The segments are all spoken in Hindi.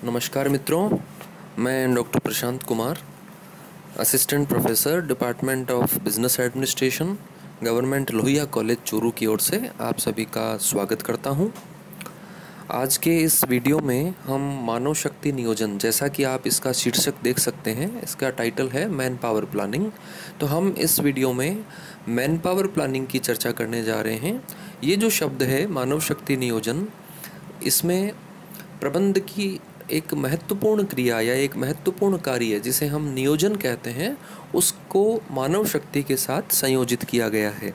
नमस्कार मित्रों, मैं doctor Prashant Kumar, assistant professor department of business administration, government Lohia college Churu की ओर से आप सभी का स्वागत करता हूं। आज के इस वीडियो में हम मानव शक्ति नियोजन, जैसा कि आप इसका शीर्षक देख सकते हैं, इसका टाइटल है मैन पावर प्लानिंग। तो हम इस वीडियो में मैन पावर प्लानिंग की चर्चा करने जा रहे हैं। ये जो शब्द है मानव शक्ति नियोजन, इसमें प्रबंध की एक महत्वपूर्ण क्रिया या एक महत्वपूर्ण कार्य जिसे हम नियोजन कहते हैं, उसको मानव शक्ति के साथ संयोजित किया गया है।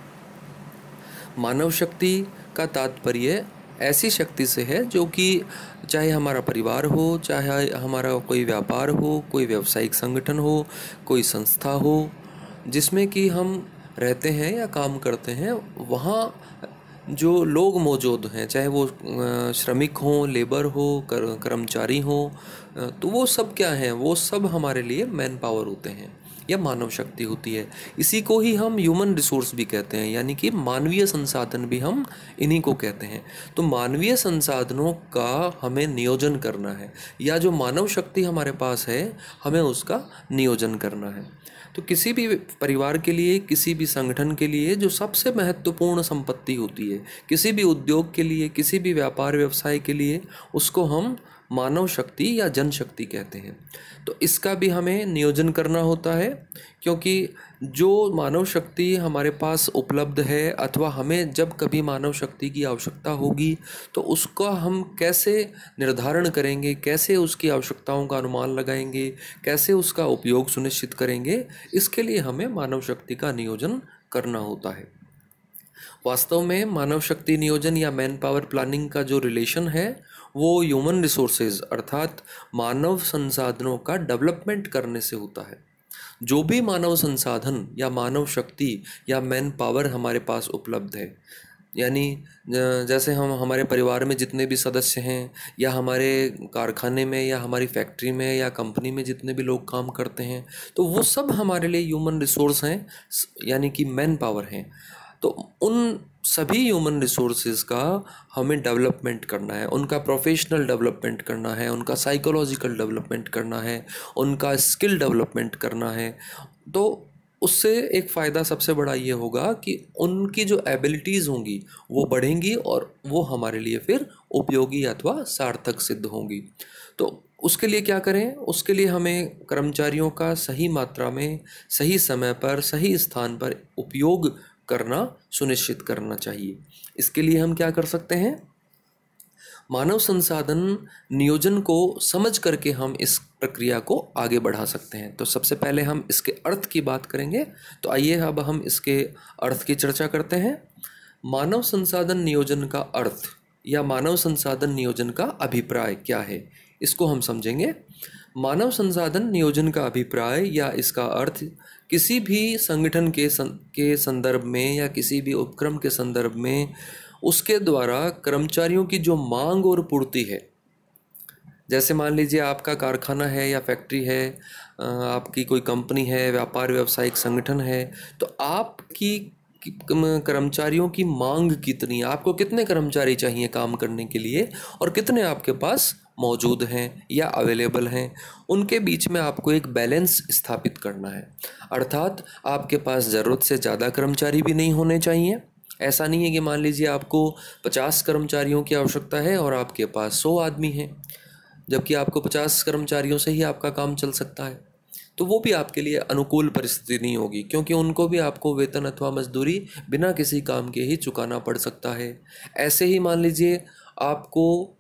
मानव शक्ति का तात्पर्य ऐसी शक्ति से है जो कि चाहे हमारा परिवार हो, चाहे हमारा कोई व्यापार हो, कोई व्यावसायिक संगठन हो, कोई संस्था हो, जिसमें कि हम रहते हैं या काम करते हैं, वहाँ जो लोग मौजूद हैं, चाहे वो श्रमिक हों, लेबर हो, कर्मचारी हों, तो वो सब क्या हैं? वो सब हमारे लिए मैन पावर होते हैं या मानव शक्ति होती है। इसी को ही हम ह्यूमन रिसोर्स भी कहते हैं, यानी कि मानवीय संसाधन भी हम इन्हीं को कहते हैं। तो मानवीय संसाधनों का हमें नियोजन करना है, या जो मानव शक्ति हमारे पास है हमें उसका नियोजन करना है। तो किसी भी परिवार के लिए, किसी भी संगठन के लिए जो सबसे महत्वपूर्ण संपत्ति होती है, किसी भी उद्योग के लिए, किसी भी व्यापार व्यवसाय के लिए, उसको हम मानव शक्ति या जनशक्ति कहते हैं। तो इसका भी हमें नियोजन करना होता है, क्योंकि जो मानव शक्ति हमारे पास उपलब्ध है, अथवा हमें जब कभी मानव शक्ति की आवश्यकता होगी तो उसका हम कैसे निर्धारण करेंगे, कैसे उसकी आवश्यकताओं का अनुमान लगाएंगे, कैसे उसका उपयोग सुनिश्चित करेंगे, इसके लिए हमें मानव शक्ति का नियोजन करना होता है। वास्तव में मानव शक्ति नियोजन या मैन पावर प्लानिंग का जो रिलेशन है वो ह्यूमन रिसोर्सेज अर्थात मानव संसाधनों का डेवलपमेंट करने से होता है। जो भी मानव संसाधन या मानव शक्ति या मैन पावर हमारे पास उपलब्ध है, यानी जैसे हम हमारे परिवार में जितने भी सदस्य हैं, या हमारे कारखाने में या हमारी फैक्ट्री में या कंपनी में जितने भी लोग काम करते हैं, तो वो सब हमारे लिए ह्यूमन रिसोर्स हैं, यानी कि मैन पावर हैं। तो उन सभी ह्यूमन रिसोर्सेज का हमें डेवलपमेंट करना है, उनका प्रोफेशनल डेवलपमेंट करना है, उनका साइकोलॉजिकल डेवलपमेंट करना है, उनका स्किल डेवलपमेंट करना है। तो उससे एक फ़ायदा सबसे बड़ा ये होगा कि उनकी जो एबिलिटीज़ होंगी वो बढ़ेंगी और वो हमारे लिए फिर उपयोगी अथवा सार्थक सिद्ध होंगी। तो उसके लिए क्या करें? उसके लिए हमें कर्मचारियों का सही मात्रा में, सही समय पर, सही स्थान पर उपयोग करना सुनिश्चित करना चाहिए। इसके लिए हम क्या कर सकते हैं? मानव संसाधन नियोजन को समझ करके हम इस प्रक्रिया को आगे बढ़ा सकते हैं। तो सबसे पहले हम इसके अर्थ की बात करेंगे। तो आइए अब हम इसके अर्थ की चर्चा करते हैं। मानव संसाधन नियोजन का अर्थ या मानव संसाधन नियोजन का अभिप्राय क्या है, इसको हम समझेंगे। मानव संसाधन नियोजन का अभिप्राय या इसका अर्थ किसी भी संगठन के संदर्भ में या किसी भी उपक्रम के संदर्भ में उसके द्वारा कर्मचारियों की जो मांग और पूर्ति है, जैसे मान लीजिए आपका कारखाना है या फैक्ट्री है, आपकी कोई कंपनी है, व्यापार व्यवसायिक संगठन है, तो आपकी कर्मचारियों की मांग कितनी, आपको कितने कर्मचारी चाहिए काम करने के लिए और कितने आपके पास मौजूद हैं या अवेलेबल हैं, उनके बीच में आपको एक बैलेंस स्थापित करना है। अर्थात आपके पास ज़रूरत से ज़्यादा कर्मचारी भी नहीं होने चाहिए। ऐसा नहीं है कि मान लीजिए आपको 50 कर्मचारियों की आवश्यकता है और आपके पास 100 आदमी हैं, जबकि आपको 50 कर्मचारियों से ही आपका काम चल सकता है। तो वो भी आपके लिए अनुकूल परिस्थिति नहीं होगी, क्योंकि उनको भी आपको वेतन अथवा मजदूरी बिना किसी काम के ही चुकाना पड़ सकता है। ऐसे ही मान लीजिए आपको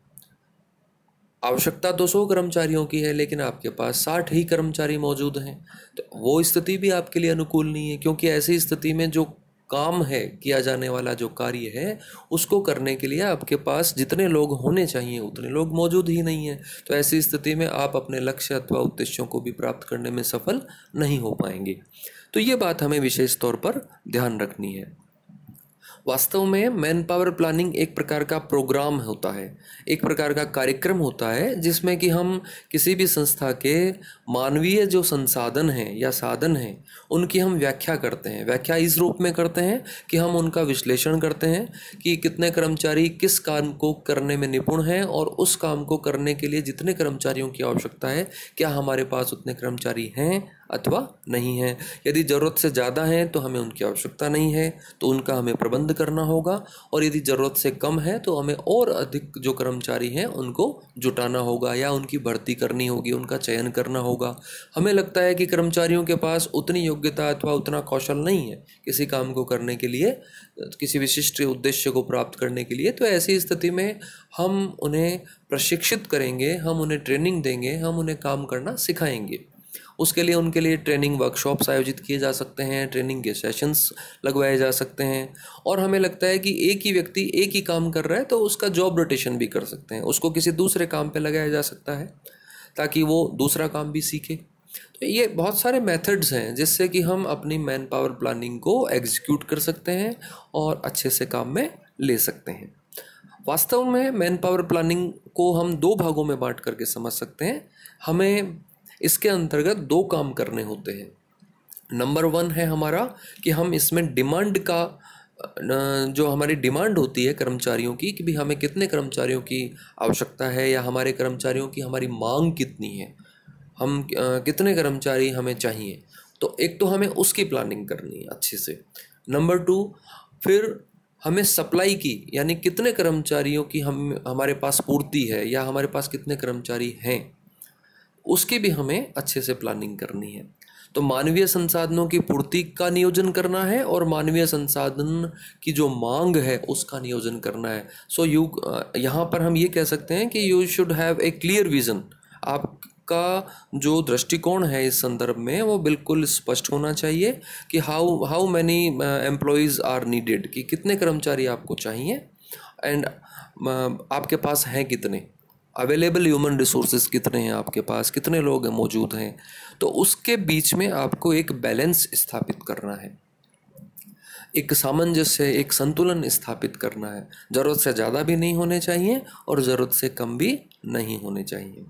आवश्यकता 200 कर्मचारियों की है, लेकिन आपके पास 60 ही कर्मचारी मौजूद हैं, तो वो स्थिति भी आपके लिए अनुकूल नहीं है, क्योंकि ऐसी स्थिति में जो काम है, किया जाने वाला जो कार्य है, उसको करने के लिए आपके पास जितने लोग होने चाहिए उतने लोग मौजूद ही नहीं हैं। तो ऐसी स्थिति में आप अपने लक्ष्य अथवा उद्देश्यों को भी प्राप्त करने में सफल नहीं हो पाएंगे। तो ये बात हमें विशेष तौर पर ध्यान रखनी है। वास्तव में मैन पावर प्लानिंग एक प्रकार का प्रोग्राम होता है, एक प्रकार का कार्यक्रम होता है जिसमें कि हम किसी भी संस्था के मानवीय जो संसाधन हैं या साधन हैं उनकी हम व्याख्या करते हैं। व्याख्या इस रूप में करते हैं कि हम उनका विश्लेषण करते हैं कि कितने कर्मचारी किस काम को करने में निपुण हैं और उस काम को करने के लिए जितने कर्मचारियों की आवश्यकता है क्या हमारे पास उतने कर्मचारी हैं अथवा नहीं है। यदि ज़रूरत से ज़्यादा हैं तो हमें उनकी आवश्यकता नहीं है, तो उनका हमें प्रबंध करना होगा, और यदि ज़रूरत से कम है तो हमें और अधिक जो कर्मचारी हैं उनको जुटाना होगा या उनकी भर्ती करनी होगी, उनका चयन करना होगा। हमें लगता है कि कर्मचारियों के पास उतनी योग्यता अथवा उतना कौशल नहीं है किसी काम को करने के लिए, किसी विशिष्ट उद्देश्य को प्राप्त करने के लिए, तो ऐसी स्थिति में हम उन्हें प्रशिक्षित करेंगे, हम उन्हें ट्रेनिंग देंगे, हम उन्हें काम करना सिखाएंगे। उसके लिए उनके लिए ट्रेनिंग वर्कशॉप्स आयोजित किए जा सकते हैं, ट्रेनिंग के सेशंस लगवाए जा सकते हैं। और हमें लगता है कि एक ही व्यक्ति एक ही काम कर रहा है तो उसका जॉब रोटेशन भी कर सकते हैं, उसको किसी दूसरे काम पे लगाया जा सकता है ताकि वो दूसरा काम भी सीखे। तो ये बहुत सारे मेथड्स हैं जिससे कि हम अपनी मैन पावर प्लानिंग को एग्जीक्यूट कर सकते हैं और अच्छे से काम में ले सकते हैं। वास्तव में मैन पावर प्लानिंग को हम दो भागों में बांट करके समझ सकते हैं। हमें इसके अंतर्गत दो काम करने होते हैं। नंबर 1 है हमारा कि हम इसमें डिमांड का जो हमारी डिमांड होती है कर्मचारियों की कि भी हमें कितने कर्मचारियों की आवश्यकता है या हमारे कर्मचारियों की हमारी मांग कितनी है, हम कितने कर्मचारी हमें चाहिए, तो एक तो हमें उसकी प्लानिंग करनी है अच्छे से। नंबर 2 फिर हमें सप्लाई की, यानी कितने कर्मचारियों की हमारे पास पूर्ति है या हमारे पास कितने कर्मचारी हैं, उसकी भी हमें अच्छे से प्लानिंग करनी है। तो मानवीय संसाधनों की पूर्ति का नियोजन करना है और मानवीय संसाधन की जो मांग है उसका नियोजन करना है। सो यहाँ पर हम ये कह सकते हैं कि you should have a clear vision. आपका जो दृष्टिकोण है इस संदर्भ में वो बिल्कुल स्पष्ट होना चाहिए कि how many employees are needed, कि कितने कर्मचारी आपको चाहिए एंड आपके पास हैं कितने, अवेलेबल ह्यूमन रिसोर्सेज कितने हैं आपके पास, कितने लोग मौजूद हैं। तो उसके बीच में आपको एक बैलेंस स्थापित करना है, एक सामंजस्य, एक संतुलन स्थापित करना है। ज़रूरत से ज़्यादा भी नहीं होने चाहिए और ज़रूरत से कम भी नहीं होने चाहिए।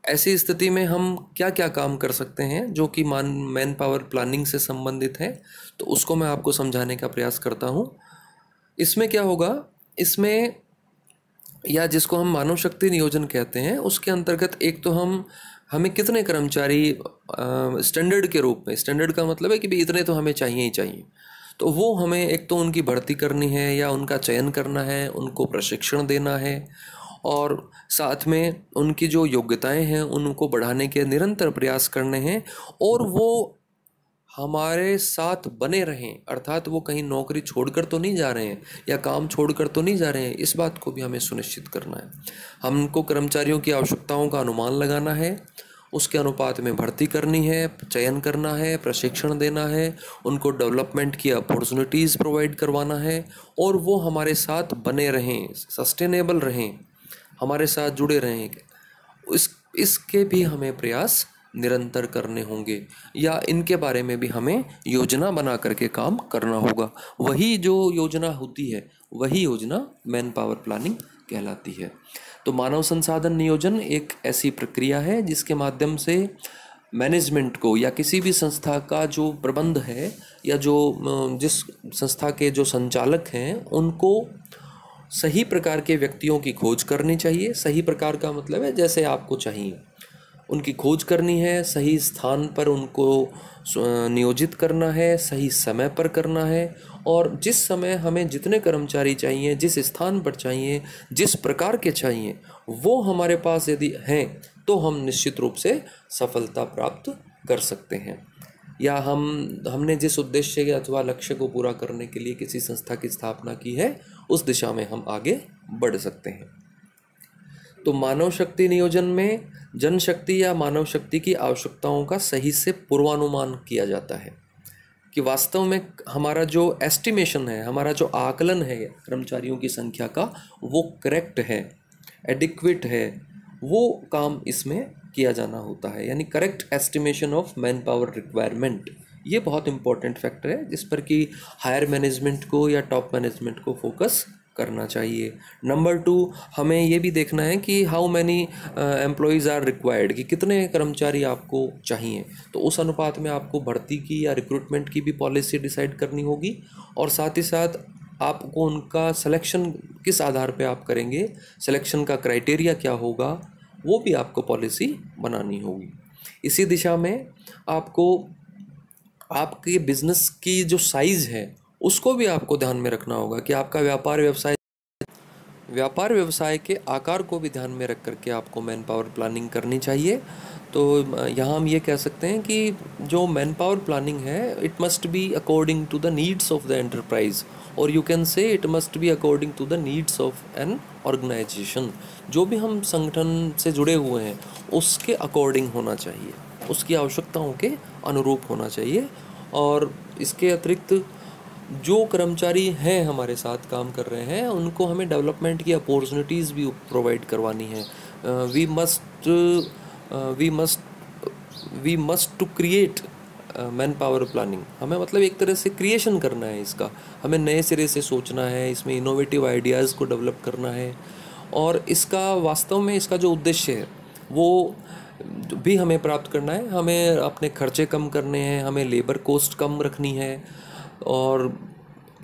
ऐसी स्थिति में हम क्या क्या काम कर सकते हैं जो कि मैन पावर प्लानिंग से संबंधित है, तो उसको मैं आपको समझाने का प्रयास करता हूँ। इसमें क्या होगा, इसमें या जिसको हम मानव शक्ति नियोजन कहते हैं उसके अंतर्गत एक तो हमें कितने कर्मचारी स्टैंडर्ड के रूप में, स्टैंडर्ड का मतलब है कि भाई इतने तो हमें चाहिए ही चाहिए, तो वो हमें एक तो उनकी भर्ती करनी है या उनका चयन करना है, उनको प्रशिक्षण देना है और साथ में उनकी जो योग्यताएं हैं उनको बढ़ाने के निरंतर प्रयास करने हैं और वो हमारे साथ बने रहें, अर्थात वो कहीं नौकरी छोड़कर तो नहीं जा रहे हैं या काम छोड़कर तो नहीं जा रहे हैं, इस बात को भी हमें सुनिश्चित करना है। हमको कर्मचारियों की आवश्यकताओं का अनुमान लगाना है, उसके अनुपात में भर्ती करनी है, चयन करना है, प्रशिक्षण देना है, उनको डेवलपमेंट की अपॉर्चुनिटीज़ प्रोवाइड करवाना है और वो हमारे साथ बने रहें, सस्टेनेबल रहें, हमारे साथ जुड़े रहें। इसके भी हमें प्रयास निरंतर करने होंगे या इनके बारे में भी हमें योजना बना करके काम करना होगा। वही जो योजना होती है वही योजना मैन पावर प्लानिंग कहलाती है। तो मानव संसाधन नियोजन एक ऐसी प्रक्रिया है जिसके माध्यम से मैनेजमेंट को या किसी भी संस्था का जो प्रबंध है या जो जिस संस्था के जो संचालक हैं उनको सही प्रकार के व्यक्तियों की खोज करनी चाहिए। सही प्रकार का मतलब है जैसे आपको चाहिए, उनकी खोज करनी है, सही स्थान पर उनको नियोजित करना है, सही समय पर करना है और जिस समय हमें जितने कर्मचारी चाहिए, जिस स्थान पर चाहिए, जिस प्रकार के चाहिए, वो हमारे पास यदि हैं तो हम निश्चित रूप से सफलता प्राप्त कर सकते हैं या हमने जिस उद्देश्य अथवा लक्ष्य को पूरा करने के लिए किसी संस्था की स्थापना की है उस दिशा में हम आगे बढ़ सकते हैं। तो मानव शक्ति नियोजन में जनशक्ति या मानव शक्ति की आवश्यकताओं का सही से पूर्वानुमान किया जाता है कि वास्तव में हमारा जो एस्टिमेशन है, हमारा जो आकलन है कर्मचारियों की संख्या का, वो करेक्ट है, एडिक्वेट है, वो काम इसमें किया जाना होता है। यानी correct estimation of man power requirement, ये बहुत इंपॉर्टेंट फैक्टर है जिस पर कि हायर मैनेजमेंट को या टॉप मैनेजमेंट को फोकस करना चाहिए। नंबर 2, हमें ये भी देखना है कि how many employees are required, कि कितने कर्मचारी आपको चाहिए। तो उस अनुपात में आपको भर्ती की या रिक्रूटमेंट की भी पॉलिसी डिसाइड करनी होगी, और साथ ही साथ आपको उनका सिलेक्शन किस आधार पे आप करेंगे, सिलेक्शन का क्राइटेरिया क्या होगा, वो भी आपको पॉलिसी बनानी होगी। इसी दिशा में आपको आपके बिजनेस की जो साइज़ है उसको भी आपको ध्यान में रखना होगा कि आपका व्यापार व्यवसाय के आकार को भी ध्यान में रख करके आपको मैन पावर प्लानिंग करनी चाहिए। तो यहाँ हम ये कह सकते हैं कि जो मैन पावर प्लानिंग है, it must be according to the needs of the enterprise, और you can say it must be according to the needs of an organisation. जो भी हम संगठन से जुड़े हुए हैं उसके अकॉर्डिंग होना चाहिए, उसकी आवश्यकताओं के अनुरूप होना चाहिए। और इसके अतिरिक्त जो कर्मचारी हैं हमारे साथ काम कर रहे हैं उनको हमें डेवलपमेंट की अपॉर्चुनिटीज़ भी प्रोवाइड करवानी है। We must we must to create man power planning. हमें मतलब एक तरह से क्रिएशन करना है इसका, हमें नए सिरे से सोचना है, इसमें इनोवेटिव आइडियाज़ को डेवलप करना है, और इसका वास्तव में इसका जो उद्देश्य है वो भी हमें प्राप्त करना है। हमें अपने खर्चे कम करने हैं, हमें लेबर कॉस्ट कम रखनी है, और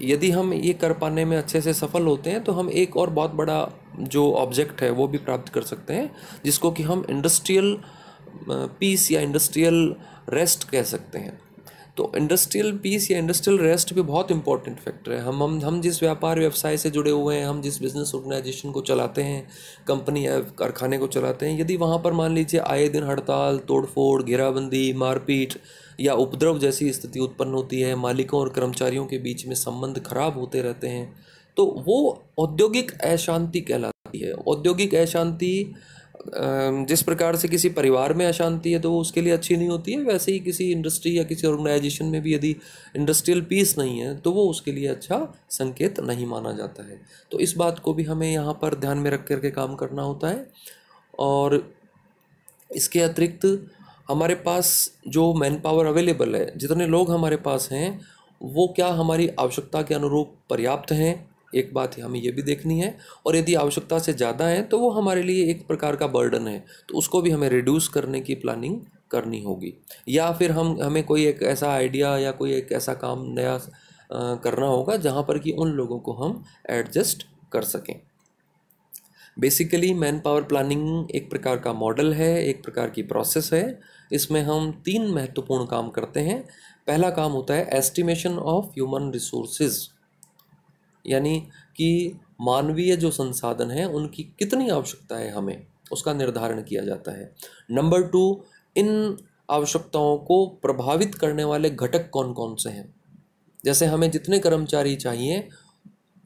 यदि हम ये कर पाने में अच्छे से सफल होते हैं तो हम एक और बहुत बड़ा जो ऑब्जेक्ट है वो भी प्राप्त कर सकते हैं, जिसको कि हम इंडस्ट्रियल पीस या इंडस्ट्रियल रेस्ट कह सकते हैं। तो इंडस्ट्रियल पीस या इंडस्ट्रियल रेस्ट भी बहुत इंपॉर्टेंट फैक्टर है। हम जिस व्यापार व्यवसाय से जुड़े हुए हैं, हम जिस बिज़नेस ऑर्गेनाइजेशन को चलाते हैं, कंपनी या कारखाने को चलाते हैं, यदि वहाँ पर मान लीजिए आए दिन हड़ताल, तोड़फोड़, घेराबंदी, मारपीट या उपद्रव जैसी स्थिति उत्पन्न होती है, मालिकों और कर्मचारियों के बीच में संबंध खराब होते रहते हैं, तो वो औद्योगिक अशांति कहलाती है। औद्योगिक अशांति जिस प्रकार से किसी परिवार में अशांति है तो वो उसके लिए अच्छी नहीं होती है, वैसे ही किसी इंडस्ट्री या किसी ऑर्गेनाइजेशन में भी यदि इंडस्ट्रियल पीस नहीं है तो वो उसके लिए अच्छा संकेत नहीं माना जाता है। तो इस बात को भी हमें यहाँ पर ध्यान में रख करके काम करना होता है। और इसके अतिरिक्त हमारे पास जो मैन पावर अवेलेबल है, जितने लोग हमारे पास हैं, वो क्या हमारी आवश्यकता के अनुरूप पर्याप्त हैं, एक बात हमें ये भी देखनी है। और यदि आवश्यकता से ज़्यादा है तो वो हमारे लिए एक प्रकार का बर्डन है, तो उसको भी हमें रिड्यूस करने की प्लानिंग करनी होगी। या फिर हमें कोई एक ऐसा आइडिया या कोई एक ऐसा काम नया करना होगा जहाँ पर कि उन लोगों को हम एडजस्ट कर सकें। बेसिकली मैन पावर प्लानिंग एक प्रकार का मॉडल है, एक प्रकार की प्रोसेस है। इसमें हम 3 महत्वपूर्ण काम करते हैं। पहला काम होता है एस्टिमेशन ऑफ ह्यूमन रिसोर्सेज, यानी कि मानवीय जो संसाधन हैं उनकी कितनी आवश्यकता है हमें, उसका निर्धारण किया जाता है। नंबर 2, इन आवश्यकताओं को प्रभावित करने वाले घटक कौन कौन से हैं। जैसे हमें जितने कर्मचारी चाहिए,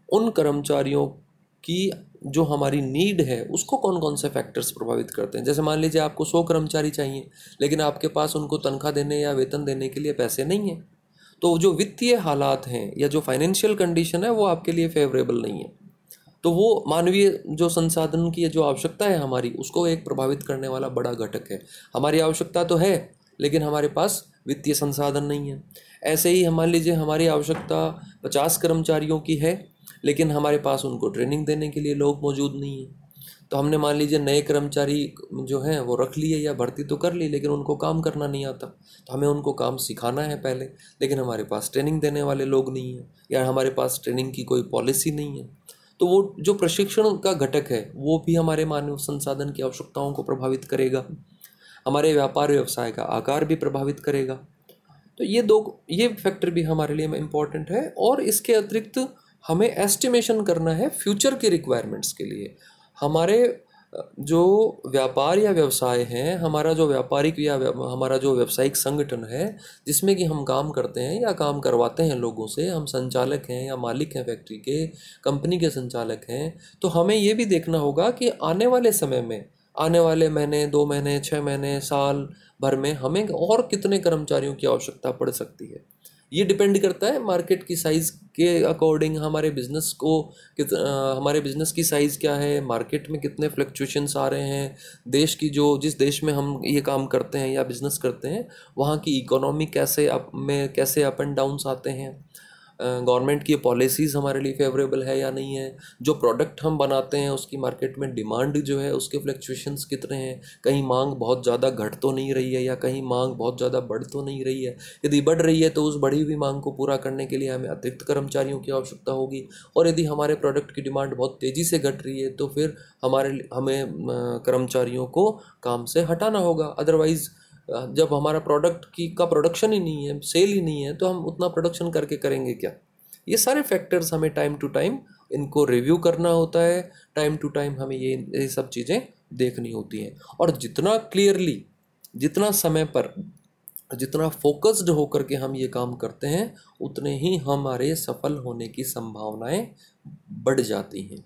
उन कर्मचारियों की जो हमारी नीड है उसको कौन कौन से फैक्टर्स प्रभावित करते हैं। जैसे मान लीजिए आपको 100 कर्मचारी चाहिए, लेकिन आपके पास उनको तनख्वाह देने या वेतन देने के लिए पैसे नहीं हैं, तो जो वित्तीय हालात हैं या जो फाइनेंशियल कंडीशन है वो आपके लिए फेवरेबल नहीं है। तो वो मानवीय जो संसाधन की जो आवश्यकता है हमारी, उसको एक प्रभावित करने वाला बड़ा घटक है। हमारी आवश्यकता तो है लेकिन हमारे पास वित्तीय संसाधन नहीं है। ऐसे ही मान लीजिए हमारी आवश्यकता 50 कर्मचारियों की है, लेकिन हमारे पास उनको ट्रेनिंग देने के लिए लोग मौजूद नहीं हैं। तो हमने मान लीजिए नए कर्मचारी जो हैं वो रख लिए या भर्ती तो कर ली, लेकिन उनको काम करना नहीं आता, तो हमें उनको काम सिखाना है पहले, लेकिन हमारे पास ट्रेनिंग देने वाले लोग नहीं हैं या हमारे पास ट्रेनिंग की कोई पॉलिसी नहीं है। तो वो जो प्रशिक्षण का घटक है वो भी हमारे मानव संसाधन की आवश्यकताओं को प्रभावित करेगा, हमारे व्यापार व्यवसाय का आकार भी प्रभावित करेगा। तो ये फैक्टर भी हमारे लिए इम्पोर्टेंट है। और इसके अतिरिक्त हमें एस्टिमेशन करना है फ्यूचर के रिक्वायरमेंट्स के लिए। हमारे जो व्यापार या व्यवसाय हैं, हमारा जो व्यापारिक या हमारा जो व्यावसायिक संगठन है जिसमें कि हम काम करते हैं या काम करवाते हैं लोगों से, हम संचालक हैं या मालिक हैं फैक्ट्री के, कंपनी के संचालक हैं, तो हमें ये भी देखना होगा कि आने वाले समय में, आने वाले महीने, 2 महीने, 6 महीने, साल भर में हमें और कितने कर्मचारियों की आवश्यकता पड़ सकती है। ये डिपेंड करता है मार्केट की साइज़ के अकॉर्डिंग हमारे बिज़नेस को हमारे बिज़नेस की साइज़ क्या है, मार्केट में कितने फ्लक्चुएशंस आ रहे हैं, देश की जो जिस देश में हम ये काम करते हैं या बिज़नेस करते हैं वहाँ की इकोनॉमी कैसे अप एंड डाउन्स आते हैं, गवर्नमेंट की पॉलिसीज़ हमारे लिए फेवरेबल है या नहीं है, जो प्रोडक्ट हम बनाते हैं उसकी मार्केट में डिमांड जो है उसके फ्लक्चुएशंस कितने हैं, कहीं मांग बहुत ज़्यादा घट तो नहीं रही है या कहीं मांग बहुत ज़्यादा बढ़ तो नहीं रही है। यदि बढ़ रही है तो उस बढ़ी हुई मांग को पूरा करने के लिए हमें अतिरिक्त कर्मचारियों की आवश्यकता होगी, और यदि हमारे प्रोडक्ट की डिमांड बहुत तेज़ी से घट रही है तो फिर हमें कर्मचारियों को काम से हटाना होगा। अदरवाइज़ जब हमारा प्रोडक्ट का प्रोडक्शन ही नहीं है, सेल ही नहीं है, तो हम उतना प्रोडक्शन करके करेंगे क्या। ये सारे फैक्टर्स हमें टाइम टू टाइम इनको रिव्यू करना होता है, टाइम टू टाइम हमें ये सब चीज़ें देखनी होती हैं, और जितना क्लियरली, जितना समय पर, जितना फोकस्ड होकर के हम ये काम करते हैं उतने ही हमारे सफल होने की संभावनाएं बढ़ जाती हैं।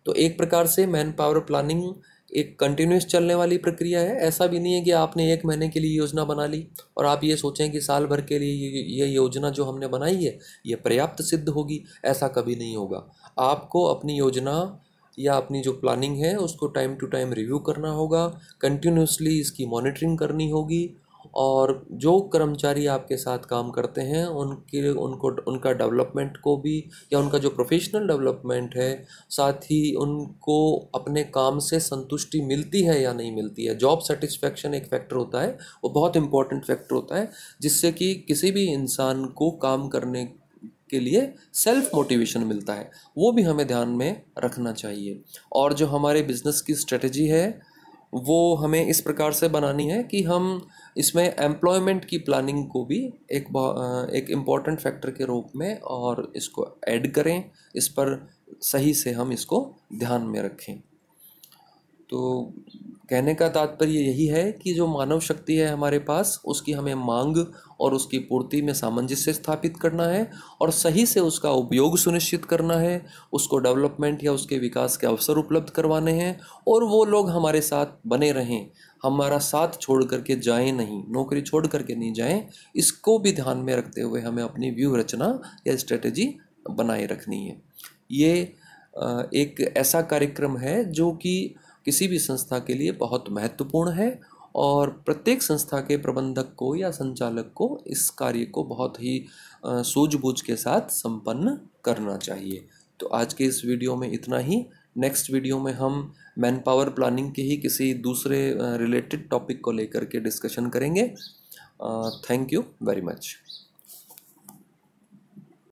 तो एक प्रकार से मैन पावर प्लानिंग एक कंटिन्यूस चलने वाली प्रक्रिया है। ऐसा भी नहीं है कि आपने 1 महीने के लिए योजना बना ली और आप ये सोचें कि साल भर के लिए ये योजना जो हमने बनाई है ये पर्याप्त सिद्ध होगी। ऐसा कभी नहीं होगा। आपको अपनी योजना या अपनी जो प्लानिंग है उसको टाइम टू टाइम रिव्यू करना होगा, कंटिन्यूसली इसकी मॉनिटरिंग करनी होगी, और जो कर्मचारी आपके साथ काम करते हैं उनका डेवलपमेंट को भी, या उनका जो प्रोफेशनल डेवलपमेंट है, साथ ही उनको अपने काम से संतुष्टि मिलती है या नहीं मिलती है। जॉब सेटिस्फैक्शन एक फैक्टर होता है, वो बहुत इंपॉर्टेंट फैक्टर होता है, जिससे कि किसी भी इंसान को काम करने के लिए सेल्फ मोटिवेशन मिलता है, वो भी हमें ध्यान में रखना चाहिए। और जो हमारे बिजनेस की स्ट्रेटजी है वो हमें इस प्रकार से बनानी है कि हम इसमें एम्प्लॉयमेंट की प्लानिंग को भी एक इम्पॉर्टेंट फैक्टर के रूप में और इसको ऐड करें, इस पर सही से हम इसको ध्यान में रखें। तो कहने का तात्पर्य यही है कि जो मानव शक्ति है हमारे पास, उसकी हमें मांग और उसकी पूर्ति में सामंजस्य स्थापित करना है और सही से उसका उपयोग सुनिश्चित करना है, उसको डेवलपमेंट या उसके विकास के अवसर उपलब्ध करवाने हैं, और वो लोग हमारे साथ बने रहें, हमारा साथ छोड़ करके जाएं नहीं, नौकरी छोड़ करके नहीं जाएं। इसको भी ध्यान में रखते हुए हमें अपनी व्यूह रचना या स्ट्रेटेजी बनाए रखनी है। ये एक ऐसा कार्यक्रम है जो कि किसी भी संस्था के लिए बहुत महत्वपूर्ण है, और प्रत्येक संस्था के प्रबंधक को या संचालक को इस कार्य को बहुत ही सूझबूझ के साथ संपन्न करना चाहिए। तो आज के इस वीडियो में इतना ही। नेक्स्ट वीडियो में हम मैन पावर प्लानिंग के ही किसी दूसरे रिलेटेड टॉपिक को लेकर के डिस्कशन करेंगे। Thank you very much.